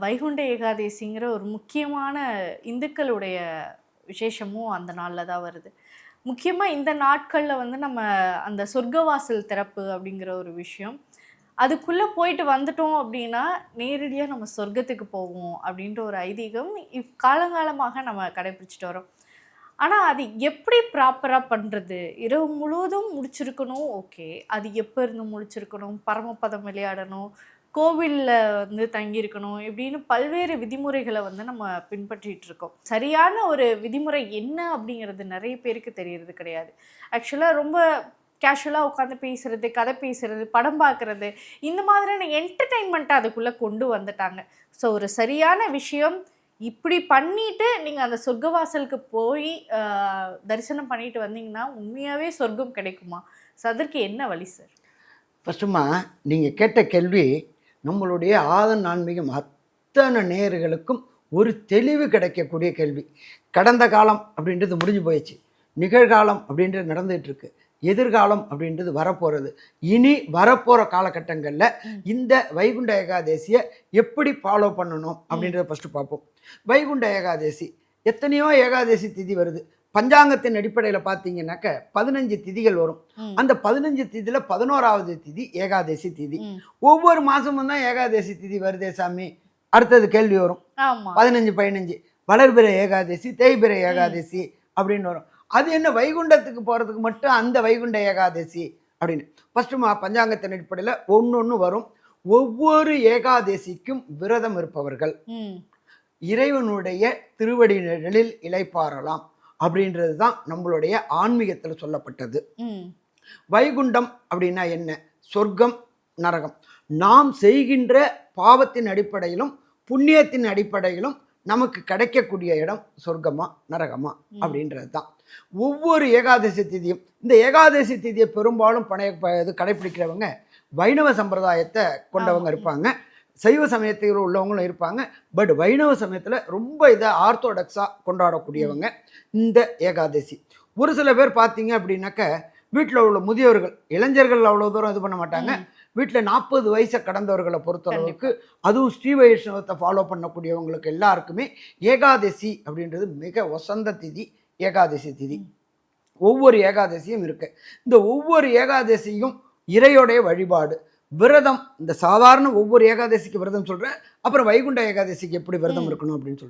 வைகுண்ட ஏகாதசிங்கிற ஒரு முக்கியமான இந்துக்களுடைய விசேஷமும் அந்த நாளில் தான் வருது. முக்கியமாக இந்த நாட்களில் வந்து நம்ம அந்த சொர்க்கவாசல் திறப்பு அப்படிங்கிற ஒரு விஷயம், அதுக்குள்ளே போயிட்டு வந்துட்டோம் அப்படின்னா நேரடியாக நம்ம சொர்க்கத்துக்கு போவோம் அப்படின்ற ஒரு ஐதீகம் காலங்காலமாக நம்ம கடைபிடிச்சிட்டு வரோம். ஆனால் அது எப்படி ப்ராப்பராக பண்ணுறது? இரவு முழுவதும் முடிச்சிருக்கணும், ஓகே. அது எப்போ இருந்து முடிச்சிருக்கணும், பரமபதம் விளையாடணும், கோவிலில் வந்து தங்கியிருக்கணும், இப்படின்னு பல்வேறு விதிமுறைகளை வந்து நம்ம பின்பற்றிட்டு இருக்கோம். சரியான ஒரு விதிமுறை என்ன அப்படிங்கிறது நிறைய பேருக்கு தெரியறது கிடையாது. ஆக்சுவலாக ரொம்ப கேஷுவலாக உட்காந்து பேசுறது, கதை பேசுறது, படம் பார்க்குறது, இந்த மாதிரியான என்டர்டெயின்மெண்ட்டை அதுக்குள்ளே கொண்டு வந்துட்டாங்க. ஸோ ஒரு சரியான விஷயம் இப்படி பண்ணிட்டு நீங்கள் அந்த சொர்க்கவாசலுக்கு போய் தரிசனம் பண்ணிட்டு வந்தீங்கன்னா உண்மையாகவே சொர்க்கம் கிடைக்குமா? ஸோ அதற்கு என்ன வழி சார்? ஃபஸ்ட்டுமா நீங்கள் கேட்ட கேள்வி நம்மளுடைய ஆதன் ஆன்மீகம் அத்தனை நேயர்களுக்கும் ஒரு தெளிவு கிடைக்கக்கூடிய கேள்வி. கடந்த காலம் அப்படின்றது முடிஞ்சு போயிடுச்சு, நிகழ்காலம் அப்படின்றது நடந்துகிட்டு இருக்கு, எதிர்காலம் அப்படின்றது வரப்போகிறது. இனி வரப்போகிற காலகட்டங்களில் இந்த வைகுண்ட ஏகாதசியை எப்படி ஃபாலோ பண்ணணும் அப்படின்றத ஃபஸ்ட்டு பார்ப்போம். வைகுண்ட ஏகாதசி எத்தனையோ ஏகாதசி திதி வருது. பஞ்சாங்கத்தின் அடிப்படையில் பார்த்தீங்கன்னாக்க 15 திதிகள் வரும். அந்த 15 திதியில் 11வது திதி ஏகாதசி திதி. ஒவ்வொரு மாதமும் தான் ஏகாதசி திதி வருதே சாமி. அடுத்தது கேள்வி வரும், 15 வளர்பிற ஏகாதசி, தேய்பிற ஏகாதசி அப்படின்னு வரும். அது என்ன வைகுண்டத்துக்கு போகிறதுக்கு மட்டும் அந்த வைகுண்ட ஏகாதசி அப்படின்னு ஃபஸ்ட்டுமா பஞ்சாங்கத்தின் அடிப்படையில் ஒன்று வரும். ஒவ்வொரு ஏகாதசிக்கும் விரதம் இருப்பவர்கள் இறைவனுடைய திருவடி நிழலில் இளைப்பாறலாம் அப்படின்றது தான் நம்மளுடைய ஆன்மீகத்தில் சொல்லப்பட்டது. வைகுண்டம் அப்படின்னா என்ன? சொர்க்கம், நரகம். நாம் செய்கின்ற பாவத்தின் அடிப்படையிலும் புண்ணியத்தின் அடிப்படையிலும் நமக்கு கிடைக்கக்கூடிய இடம் சொர்க்கமா நரகமா அப்படின்றது தான். ஒவ்வொரு ஏகாதசி திதியும், இந்த ஏகாதசி திதியை பெரும்பாலும் இது கடைப்பிடிக்கிறவங்க வைணவ சம்பிரதாயத்தை கொண்டவங்க இருப்பாங்க, சைவ சமயத்தில் உள்ளவங்களும் இருப்பாங்க. பட் வைணவ சமயத்தில் ரொம்ப இதை ஆர்த்தோடாக்ஸாக கொண்டாடக்கூடியவங்க இந்த ஏகாதசி. ஒரு சில பேர் பார்த்தீங்க அப்படின்னாக்க வீட்டில் உள்ள முதியவர்கள், இளைஞர்கள் அவ்வளோ தூரம் இது பண்ண மாட்டாங்க. வீட்டில் 40 வயசை கடந்தவர்களை பொறுத்தளவுக்கு, அதுவும் ஸ்ரீ வைஷ்ணவத்தை ஃபாலோ பண்ணக்கூடியவங்களுக்கு எல்லாருக்குமே ஏகாதசி அப்படின்றது மிக வசந்த திதி, ஏகாதசி திதி. ஒவ்வொரு ஏகாதசியும் இருக்கு. இந்த ஒவ்வொரு ஏகாதசியும் இறையோடைய வழிபாடு, விரதம். இந்த சாதாரண ஒவ்வொரு ஏகாதசிக்கு விரதம் சொல்கிறேன், அப்புறம் வைகுண்ட ஏகாதசிக்கு எப்படி விரதம் இருக்கணும் அப்படின்னு சொல்கிறேன்.